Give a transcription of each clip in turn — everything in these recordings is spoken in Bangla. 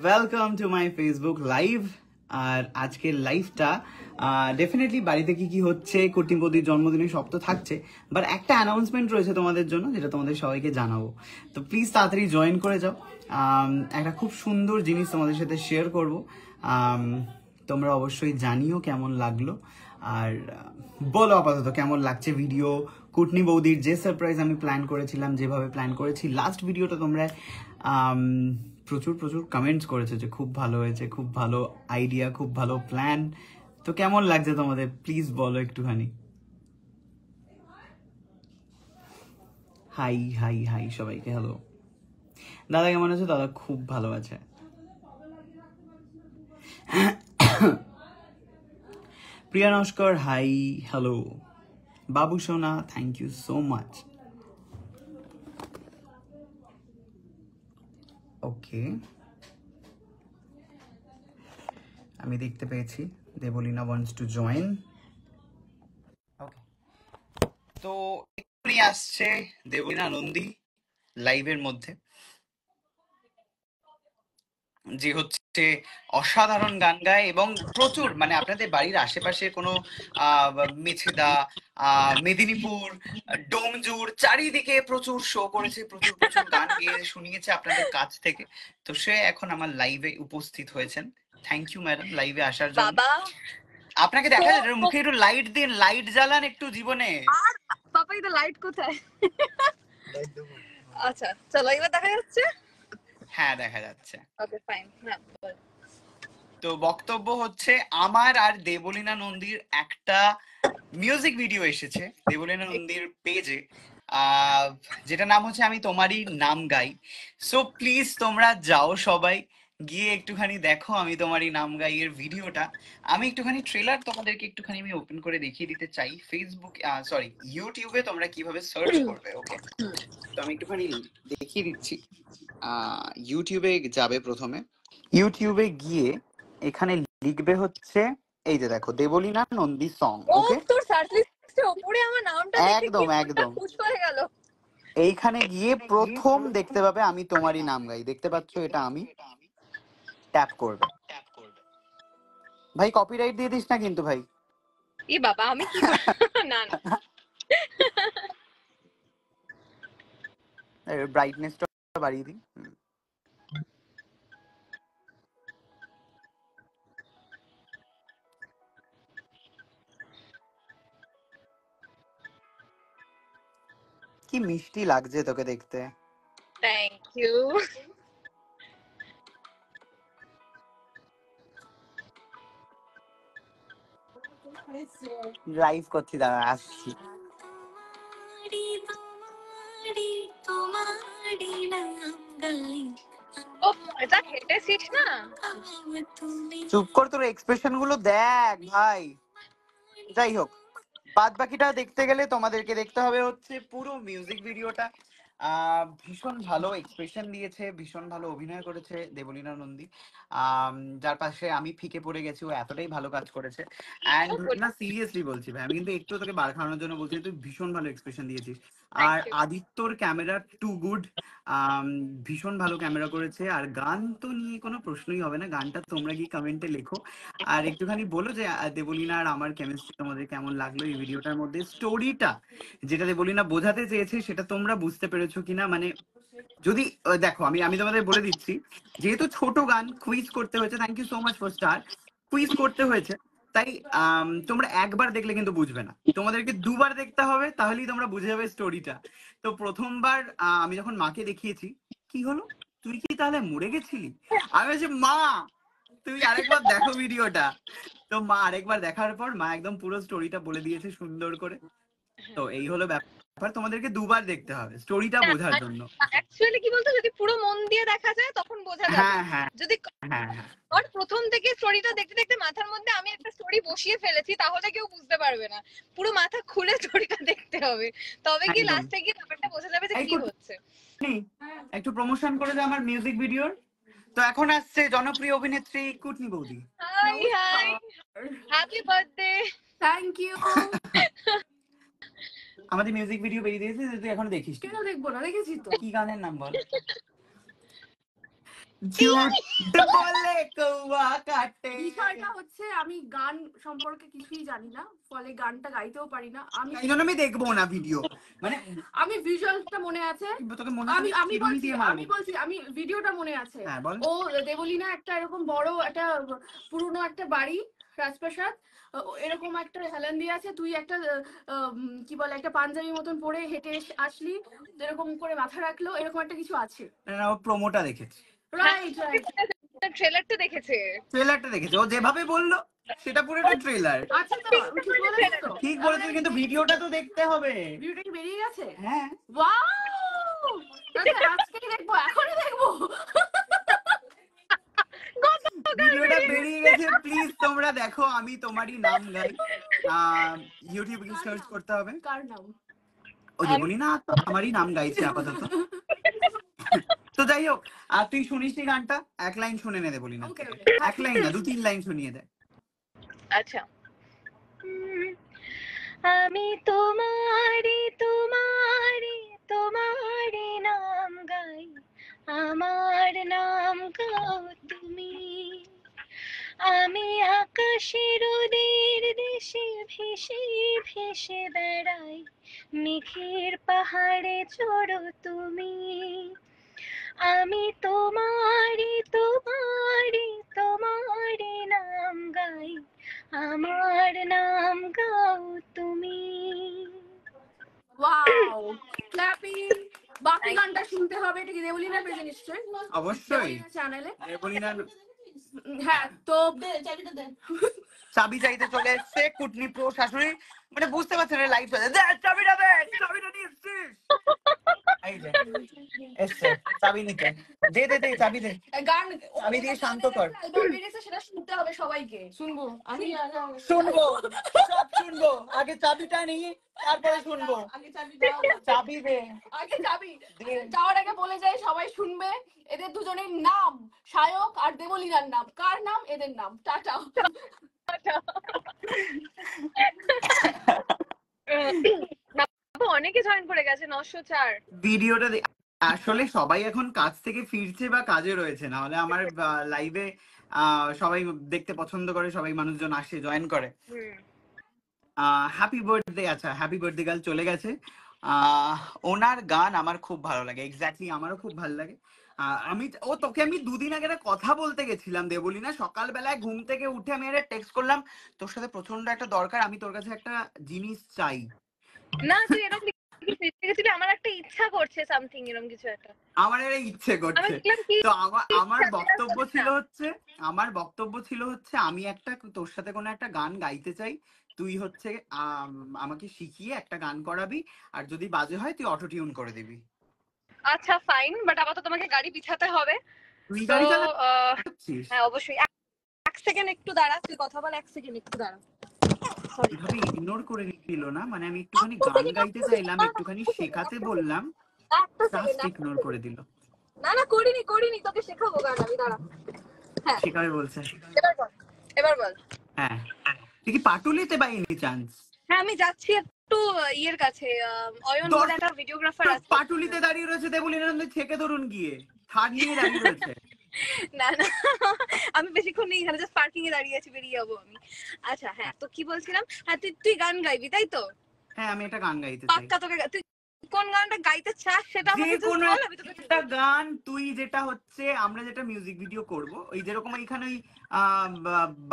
Welcome to my Facebook live. আর আজকের লাইভটা ডেফিনেটলি বাড়িতে কি কি হচ্ছে, কুটিপতির জন্মদিনে সব তো থাকছে, বাট একটা অ্যানাউন্সমেন্ট রয়েছে তোমাদের জন্য, যেটা তোমাদের সবাইকে জানাবো। তো প্লিজ তাড়াতাড়ি জয়েন করে যাও। একটা খুব সুন্দর জিনিস তোমাদের সাথে শেয়ার করবো। তোমরা অবশ্যই জানিও কেমন লাগলো, আর বলো আপাতত কেমন লাগছে ভিডিও। কুটনি বৌদির যে সারপ্রাইজ আমি প্ল্যান করেছিলাম, যেভাবে প্ল্যান করেছি লাস্ট ভিডিওটা, তোমরা প্রচুর প্রচুর কমেন্টস করেছে যে খুব ভালো হয়েছে, খুব ভালো আইডিয়া, খুব ভালো প্ল্যান। তো কেমন লাগছে তোমাদের প্লিজ বলো একটুখানি। হাই হাই হাই সবাইকে হ্যালো। দাদা কেমন আছে? দাদা খুব ভালো আছে। প্রিয়া নস্কর হাই হ্যালো। বাবু সোনা থ্যাংক ইউ সো মাচ। ওকে, আমি দেখতে পেয়েছি দেবলীনা ওয়ান্টস টু জয়েন। ওকে, তো এক্ষুনি আসছে দেবলীনা নন্দী লাইভের মধ্যে, যে হচ্ছে অসাধারণ গান গায় এবং প্রচুর, মানে আপনাদের বাড়ির আশেপাশে কোনো মেছেদা, মেদিনীপুর, ডোমজুর চারিদিকে প্রচুর শো করেছে, প্রচুর প্রচুর গান গেয়ে শুনিয়েছে আপনাদের কাছ থেকে। তো সে এখন আমার লাইভে উপস্থিত হয়েছেন। থ্যাংক ইউ ম্যাডাম লাইভে আসার জন্য। বাবা আপনাকে দেখা যায় মুখে একটু লাইট দিন, লাইট জ্বালান একটু জীবনে। আর বাবা এটা লাইট কোথায়? আচ্ছা চলো এবার দেখা যাচ্ছে। হ্যাঁ দেখা যাচ্ছে। Okay fine. তো বক্তব্য হচ্ছে, আমার আর দেবলীনা নন্দীর একটা মিউজিক ভিডিও এসেছে দেবলীনা নন্দীর পেজে, যেটা নাম হচ্ছে আমি তোমারই নাম গাই। সো প্লিজ তোমরা যাও সবাই, গিয়ে একটুখানি দেখো আমি তোমারই নাম গাই এর ভিডিওটা। আমি একটুখানি ট্রেলার তোমাদেরকে একটুখানি আমি ওপেন করে দেখিয়ে দিতে চাই। ফেসবুক সরি ইউটিউবে তোমরা কিভাবে সার্চ করবে। ওকে, তো আমি একটুখানি দেখিয়ে দিচ্ছি। ইউটিউবে যাবে, প্রথমে ইউটিউবে গিয়ে এখানে লিখবে হচ্ছে, এই যে দেখো দেবলীনা নন্দী সং। ওকে, তোর সার্চ লিস্টে উপরে আমার নামটা দেখে একদম একদম খুশি হয়ে গেল। এইখানে গিয়ে প্রথম দেখতে পাবে আমি তোমারই নাম গাই। দেখতে পাচ্ছ এটা আমি, ট্যাপ করবে। ভাই কপিরাইট দিয়ে দিস না কিন্তু ভাই। ই বাবা আমি কি না না ব্রাইটনেসটা বাড়িয়ে দিই। কি মিষ্টি লাগছে তোকে দেখতে। Thank you. লাইভ করছি, দাঁড়া আসছি। ও এটা হেঁটেছিস না? চুপ কর, তোর এক্সপ্রেশন গুলো দেখ ভাই। যাই হোক, বাদ বাকিটা দেখতে গেলে তোমাদেরকে দেখতে হবে হচ্ছে পুরো মিউজিক ভিডিওটা। ভীষণ ভালো এক্সপ্রেশন দিয়েছে, ভীষণ ভালো অভিনয় করেছে দেবলীনা নন্দী, যার পাশে আমি ফিকে পড়ে গেছি। ও এতটাই ভালো কাজ করেছে। অ্যান্ড না সিরিয়াসলি বলছি ভাই, আমি কিন্তু একটু তোকে বার খাওয়ানোর জন্য বলছি, তুই ভীষণ ভালো এক্সপ্রেশন দিয়েছিস। আর আদিত্যর ক্যামেরা টু গুড, ভীষণ ভালো ক্যামেরা করেছে। আর গান তো নিয়ে কোনো প্রশ্নই হবে না, গানটা তোমরা গিয়ে কমেন্টে লেখো। আর একটুখানি বলো যে দেবলীনা আর আমার কেমিস্ট্রি তোমাদের কেমন লাগলো এই ভিডিওটার মধ্যে। স্টোরিটা যেটা দেবলীনা বোঝাতে চেয়েছে সেটা তোমরা বুঝতে পেরেছো কিনা, মানে যদি দেখো, আমি তোমাদের বলে দিচ্ছি, যেহেতু ছোট গান কুইজ করতে হয়েছে, thank you so much for star, quiz করতে হয়েছে, তাই তোমরা একবার দেখলে কিন্তু বুঝবে না, তোমাদেরকে দুবার দেখতে হবে, তাহলেই তোমরা বুঝে যাবে স্টোরিটা। তো প্রথমবার আমি যখন মাকে দেখিয়েছি, কি হলো তুই কি তাহলে মরে গেছিলি, আমি বলছি মা তুমি আরেকবার দেখো ভিডিওটা। তো মা আরেকবার দেখার পর মা একদম পুরো স্টোরিটা বলে দিয়েছে সুন্দর করে। তো এই হলো ব্যাপার, তোমাদেরকে দুবার দেখতে হবে স্টোরিটা বোঝার জন্য। অ্যাকচুয়ালি কি বলতো, যদি পুরো মন দিয়ে দেখা যায় তখন বোঝা যাবে। হ্যাঁ হ্যাঁ যদি হ্যাঁ হ্যাঁ আর প্রথম থেকে স্টোরিটা দেখতে দেখতে মাথার মধ্যে আমি একটা স্টোরি বসিয়ে ফেলেছি, তাহলে কেউ বুঝতে পারবে না। পুরো মাথা খুলে স্টোরিটা দেখতে হবে, তবে কি লাস্টে গিয়ে ব্যাপারটা বোঝা যাবে যে কি হচ্ছে। একটু প্রমোশন করে দাও আমার মিউজিক ভিডিওর। তো এখন আসছে জনপ্রিয় অভিনেত্রী কুটনি বৌদি। Hi hi, happy birthday. Thank you. আমাদের মিউজিক ভিডিও বেরিয়ে দিয়েছে, তুই এখন দেখিস? কেন দেখবো না, দেখেছি তো। কি গানের নাম বল? ঝুট বলে কৌয়া কাটে। বিষয়টা হচ্ছে আমি গান সম্পর্কে কিছুই জানি না, ফলে গানটা গাইতেও পারি না। আমি এই জন্য আমি দেখবো না ভিডিও, মানে আমি ভিজুয়ালটা মনে আছে, তোকে মনে আমি আমি চিরুনি বলছি দিয়ে আমি মারবো। বলছি আমি ভিডিওটা মনে আছে। হ্যাঁ বল। ও দেবলীনা একটা এরকম বড় একটা পুরনো একটা বাড়ি, রাজপ্রাসাদ, এরকম একটা হেলান দিয়ে আছে, তুই একটা কি বলে একটা পাঞ্জাবি মতন পরে হেঁটে আসলি, এরকম করে মাথা রাখলো, এরকম একটা কিছু আছে। না, ও প্রোমোটা দেখেছে। রাইট রাইট, ট্রেলারটা দেখেছে। ট্রেলারটা দেখেছে, ও যেভাবে বললো সেটা পুরো একটা ট্রেলার। আচ্ছা তো আমি ঠিক বলেছি তো? ঠিক বলেছিস, কিন্তু ভিডিওটা তো দেখতে হবে। ভিডিওটা কি বেরিয়ে গেছে? হ্যাঁ ওয়াও, তাহলে আজকেই দেখবো, এখনই দেখবো। ভিডিওটা বেরিয়ে গেছে, প্লিজ তোমরা দেখো, আমি তোমারই নাম গাই। ইউটিউবে কি সার্চ করতে হবে? কার নাম? ও যে বলি না, আমারই নাম গাইছে আপাতত। তো যাই হোক, আর তুই শুনিসনি গানটা? এক লাইন শুনে নে দে বলি না, এক লাইন না 2-3 লাইন শুনিয়ে দে। আচ্ছা। আমি তোমারি তোমারি তোমারি নাম গাই, আমার নাম গাও তুমি। আমি আকাশের ওদের দেশে ভেসে ভেসে বেড়াই, মেঘের পাহাড়ে চড়ো তুমি। আমি তোমারি তোমারি তোমারি নাম গাই, আমার নাম গাও তুমি। Wow, clapping. বাকি গানটা শুনতে হবে, এটা কি দেবলীনার পেজে নিশ্চয়ই? অবশ্যই চ্যানেলে। দেবলীনার। হ্যাঁ তো চাবি চাইতে চলে এসছে কুটনি প্রো শাশুড়ি, মানে বুঝতে পারছেন না লাইভ চলে, দে চাবিটা দে, চাবিটা নিয়ে এসছিস? এই যে এসছে চাবি নিতে, দে দে দে চাবি দে, গান চাবি দিয়ে শান্ত কর। অ্যালবাম বেরিয়েছে, সেটা শুনতে হবে সবাইকে। শুনবো আমি, শুনবো, সব শুনবো, আগে চাবিটা নিয়ে তারপরে শুনবো। আগে চাবি দাও, চাবি দে, আগে চাবি। যাওয়ার আগে বলে যাই, সবাই শুনবে এদের দুজনের নাম, সায়ক আর দেবলীনার নাম। কার নাম? এদের নাম। টাটা। অনেকে জয়েন করে গেছে, 904। ভিডিওটা আসলে সবাই এখন কাজ থেকে ফিরছে বা কাজে রয়েছে, না হলে আমার লাইভে সবাই দেখতে পছন্দ করে, সবাই মানুষজন আসে জয়েন করে। হ্যাপি বার্থডে, আচ্ছা হ্যাপি বার্থডে গার্ল চলে গেছে। ওনার গান আমার খুব ভালো লাগে, এক্স্যাক্টলি আমারও খুব ভালো লাগে। তোকে আমি 2 দিন আগে একটা কথা বলতে গেছিলাম দেবলীনা, সকালবেলায় ঘুম থেকে উঠে আমি একটা টেক্সট করলাম, তোর সাথে প্রচন্ড একটা দরকার, আমি তোর কাছে একটা জিনিস চাই। না তুই এরকম গেছিলি, আমার একটা ইচ্ছা করছে সামথিং এরকম কিছু একটা, আমার এটা ইচ্ছে করছে। তো আমার বক্তব্য ছিল হচ্ছে আমি একটা তোর সাথে কোনো একটা গান গাইতে চাই, তুই হচ্ছে আমাকে শিখিয়ে একটা গান করাবি, আর যদি বাজে হয় তুই অটো টিউন করে দিবি। আচ্ছা ফাইন, বাট আপাতত তোমাকে গাড়ি বিছাতে হবে। তুই গাড়ি চালাচ্ছিস? হ্যাঁ অবশ্যই। এক সেকেন্ড একটু দাঁড়া, তুই কথা বল, এক সেকেন্ড একটু দাঁড়া। এভাবে ইগনোর করে দিল না, মানে আমি একটুখানি গান গাইতে চাইলাম, একটুখানি শেখাতে বললাম, জাস্ট ইগনোর করে দিল। না না করিনি, তোকে শেখাবো গান আমি, দাঁড়া। হ্যাঁ শেখাবে বলছে। এবার বল। হ্যাঁ, তুই কি পাটুলিতে বাই এনি চান্স? হ্যাঁ আমি যাচ্ছি একটু ইয়ের কাছে, অয়ন বলে একটা ভিডিওগ্রাফার আছে। পাটুলিতে দাঁড়িয়ে রয়েছে দেবলীনা, থেকে ধরুন গিয়ে থার্ড নিয়ে দাঁড়িয়ে রয়েছে। না না আমি বেশিক্ষণ নেই এখানে, জাস্ট পার্কিং এ দাঁড়িয়ে আছি, বেরিয়ে যাবো আমি। আচ্ছা হ্যাঁ, তো কি বলছিলাম, হ্যাঁ তুই গান গাইবি তাই তো? হ্যাঁ আমি একটা গান গাইতে চাই। পাক্কা তোকে, তুই কোন গানটা গাইতে চাস সেটা আমাকে যে কোনো বল, আমি তোকে একটা গান, তুই যেটা হচ্ছে আমরা যেটা মিউজিক ভিডিও করব, ওই যেরকম এইখানে ওই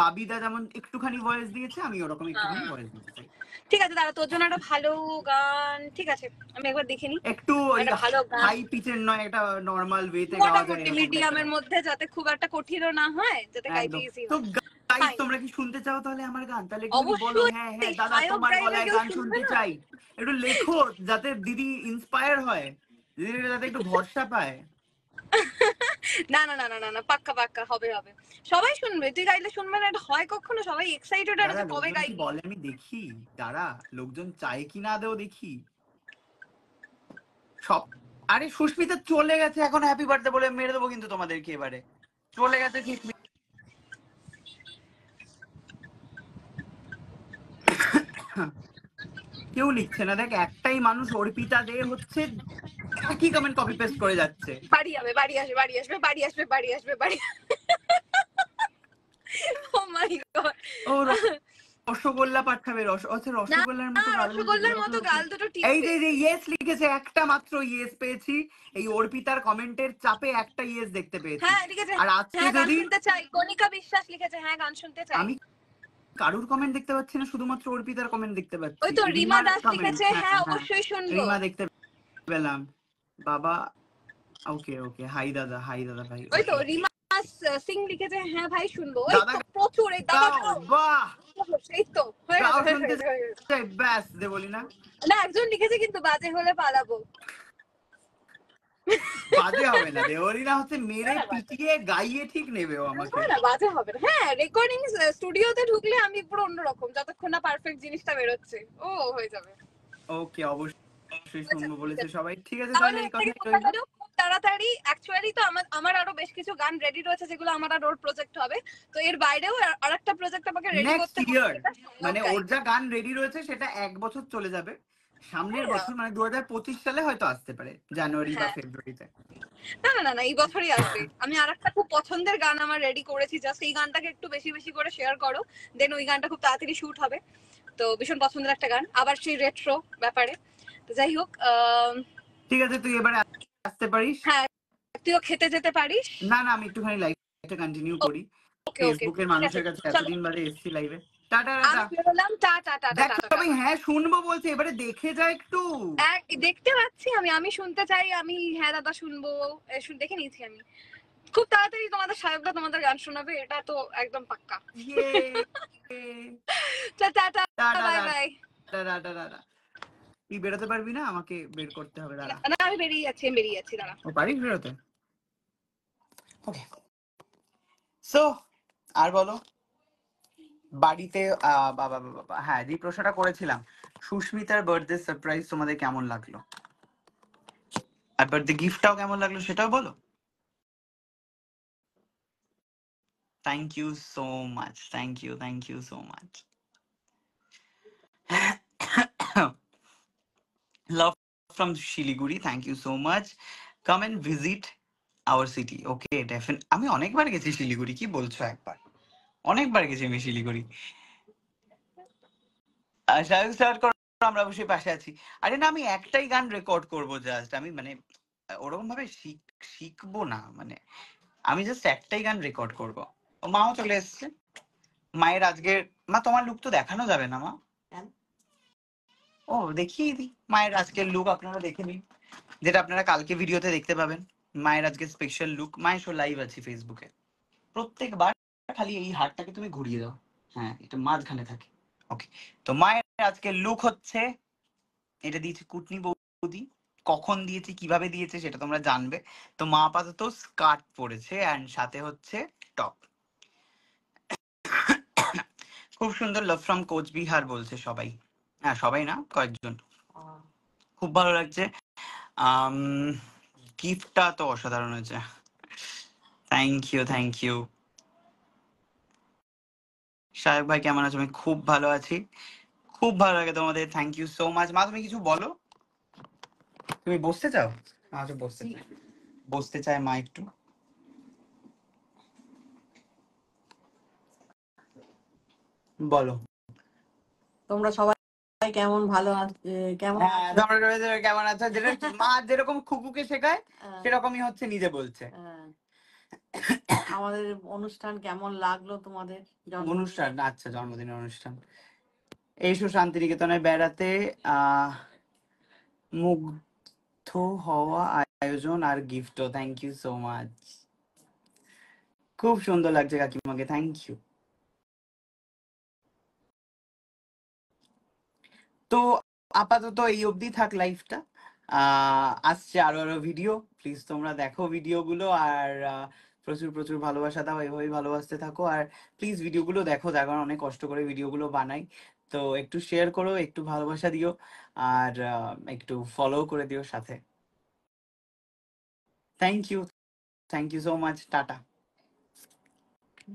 বাবিদা যেমন একটুখানি ভয়েস দিয়েছে, আমি ওরকম একটুখানি ভয়েস দিতে চাই। ঠিক আছে দাঁড়া, তোর জন্য একটা ভালো গান, ঠিক আছে আমি একবার দেখে নিই। একটু ওই ভালো গান, হাই পিচের নয়, একটা নরমাল ওয়েতে গাওয়া যায়, মোটামুটি মিডিয়ামের মধ্যে, যাতে খুব একটা কঠিনও না হয়, যাতে গাইতে ইজি তো হয়। গাইস তোমরা কি শুনতে চাও তাহলে আমার গান? তাহলে একটু বলো হ্যাঁ হ্যাঁ দাদা তোমার গলায় গান শুনতে চাই, একটু লেখো যাতে দিদি ইন্সপায়ার হয়, দিদি যাতে একটু ভরসা পায়। না না না না না না, পাক্কা পাক্কা হবে হবে, সবাই শুনবে, তুই গাইলে শুনবে না এটা হয় কখনো? সবাই এক্সাইটেড আছে কবে গাইবি বলে, আমি দেখি দাঁড়া লোকজন চায় কি না দেও দেখি সব। আরে সুস্মিতা চলে গেছে এখন, হ্যাপি বার্থডে বলে মেরে দেবো কিন্তু তোমাদেরকে, এবারে চলে গেছে ঠিক। কেউ লিখছে না, দেখ একটাই মানুষ, অর্পিতা দে হচ্ছে কি কমেন্ট কপি পেস্ট করে যাচ্ছে? বাড়ি যাবে, বাড়ি আসবে, বাড়ি আসবে, বাড়ি আসবে, বাড়ি আসবে, বাড়ি। ও মাই গড। ও রসগোল্লা পাঠাবে, আচ্ছা রসগোল্লার মতো গাল রসগোল্লার মতো গাল দুটো এই টিপবে। যে ইয়েস লিখেছে, একটা মাত্র ইয়েস পেয়েছি এই অর্পিতার কমেন্টের চাপে, একটা ইয়েস দেখতে পেয়েছি। হ্যাঁ লিখেছে, আর আজকে হ্যাঁ গান যদি শুনতে চাই। কণিকা বিশ্বাস লিখেছে, হ্যাঁ গান শুনতে চাই। আমি কারুর কমেন্ট দেখতে পাচ্ছি না, শুধুমাত্র অর্পিতার কমেন্ট দেখতে পাচ্ছি। ওই তো রিমা রিমার দাস comment, লিখেছে, হ্যাঁ অবশ্যই শুনবো। রিমা দেখতে পেলাম। বাবা ওকে ওকে, হাই দাদা, হাই দাদা ভাই। ওই তো রিমা সিং লিখেছে, হ্যাঁ ভাই শুনবো। ওই দাদা তো প্রচুর, এই দাদা গাও, বাহ এই তো হয়ে গাও গেছে, শুনতে চাই, ব্যাস দে বলি না। না একজন লিখেছে কিন্তু বাজে হলে পালাবো। বাজে হবে না, দেওয়ারিনা হচ্ছে মেরে পিটিয়ে গাইয়ে ঠিক নেবে ও আমাকে। না বাজে হবে না। হ্যাঁ রেকর্ডিং স্টুডিওতে ঢুকলে আমি পুরো অন্যরকম, যতক্ষণ না পারফেক্ট জিনিসটা বেরোচ্ছে ও হয়ে যাবে। ওকে অবশ্যই শুনবো বলেছে সবাই, ঠিক আছে তাহলে তাহলে এই এর থেকে কথাই বোঝা রইলো। গেল খুব তাড়াতাড়ি। অ্যাকচুয়ালি তো আমার আরো বেশ কিছু গান রেডি রয়েছে যেগুলো আমার আর ওর প্রজেক্ট হবে। তো এর বাইরেও আরেকটা প্রজেক্ট আমাকে রেডি নেক্সট করতে ইয়ার, হবে, মানে ওর যা গান রেডি রয়েছে সেটা 1 বছর চলে যাবে, সামনের বছর মানে 2025 সালে হয়তো আসতে পারে, জানুয়ারি বা হ্যাঁ। ফেব্রুয়ারিতে। না না না না এই বছরই আসবে। আমি আরেকটা খুব পছন্দের গান আমার রেডি করেছি, জাস্ট এই গানটাকে একটু বেশি বেশি করে শেয়ার করো, দেন ওই গানটা খুব তাড়াতাড়ি শুট হবে। তো ভীষণ পছন্দের একটা গান, আবার সেই রেট্রো ব্যাপারে। তো যাই হোক ঠিক আছে তুই এবারে আসতে পারিস। হ্যাঁ তুইও খেতে যেতে পারিস। না না আমি একটুখানি লাইভটা কন্টিনিউ করি, ওকে ওকে ফেসবুকের মানুষের কাছে এতদিন বাদে এসছি লাইভে। টাটা আমি টাটা। বেরোলাম, টাটা টাটা দেখ টাটা। সবাই হ্যাঁ শুনবো বলছে, এবারে দেখে যা একটু। দেখতে পাচ্ছি আমি শুনতে চাই, আমি হ্যাঁ দাদা শুনবো, দেখে নিয়েছি আমি। খুব তাড়াতাড়ি তোমাদের সাহেবরা তোমাদের গান শোনাবে, এটা তো একদম পাক্কা। Tata bye bye. তুই বেরোতে পারবি না, আমাকে বের করতে হবে, দাঁড়া। না আমি বেরিয়ে যাচ্ছি দাঁড়া। ও পারিস বেরোতে? ওকে সো আর বলো, বাড়িতে বাবা বাবা হ্যাঁ যে প্রশ্নটা করেছিলাম, সুস্মিতার বার্থডে সারপ্রাইজ তোমাদের কেমন লাগলো, আর বার্থডে গিফটটাও কেমন লাগলো সেটাও বলো। Thank you so much, thank you so much. Love from Shiliguri, thank you so much. Come and visit our city. Okay, definitely. আমি অনেকবার গেছি শিলিগুড়ি, কি বলছো, একবার অনেকবার গেছি আমি শিলিগুড়ি। স্টার্ট করো, আমরা অবশ্যই পাশে আছি। আরে না আমি একটাই গান রেকর্ড করব জাস্ট, আমি মানে ওরকম ভাবে শিখবো না, মানে আমি জাস্ট একটাই গান রেকর্ড করব। ও মাও চলে এসছে, মায়ের আজকের, মা তোমার লুক তো দেখানো যাবে না মা। ও দেখিয়ে দিই মায়ের আজকের লুক, আপনারা দেখে নিন, যেটা আপনারা কালকে ভিডিওতে দেখতে পাবেন। মায়ের আজকে স্পেশাল লুক, মায়ের শো লাইভ আছে ফেসবুকে। প্রত্যেকবার খালি এই হাতটাকে তুমি ঘুরিয়ে দাও, হ্যাঁ এটা মাঝখানে থাকে। ওকে, তো মায়ের আজকের লুক হচ্ছে, এটা দিয়েছে কুটনি বৌদি, কখন দিয়েছে কিভাবে দিয়েছে সেটা তোমরা জানবে। তো মা আপাতত স্কার্ট পরেছে এন্ড সাথে হচ্ছে টপ। খুব সুন্দর, লাভ ফ্রম কোচবিহার বলছে সবাই, হ্যাঁ সবাই না কয়েকজন, খুব ভালো লাগছে। গিফটটা তো অসাধারণ হয়েছে, থ্যাংক ইউ। সাহেব ভাই কেমন আছো? আমি খুব ভালো আছি, খুব ভালো লাগে তোমাদের, থ্যাংক ইউ সো মাচ। মা তুমি কিছু বলো, তুমি বসতে চাও? আচ্ছা বসতে চায় মা একটু। বলো তোমরা সবাই কেমন, ভালো কেমন হ্যাঁ তোমরা কেমন আছো, যেটা মা যেরকম খুকুকে শেখায় সেরকমই হচ্ছে নিজে বলছে। আমাদের অনুষ্ঠান কেমন লাগলো তোমাদের? অনুষ্ঠান, আচ্ছা জন্মদিনের অনুষ্ঠান, এইসো শান্তিনিকেতনে বেড়াতে, মুগ্ধ হওয়া, আয়োজন আর গিফটও, থ্যাংক ইউ সো মাচ, খুব সুন্দর লাগছে কাকিমাকে, থ্যাংক ইউ। তো আপাতত এই অবধি থাক লাইফটা, আসছে আরো আরো ভিডিও, প্লিজ তোমরা দেখো ভিডিওগুলো, আর প্রচুর প্রচুর ভালোবাসা দাও, এভাবেই ভালোবাসতে থাকো, আর প্লিজ ভিডিওগুলো দেখো, তার কারণ অনেক কষ্ট করে ভিডিওগুলো বানাই। তো একটু শেয়ার করো, একটু ভালোবাসা দিও, আর একটু ফলো করে দিও সাথে। Thank you so much, tata.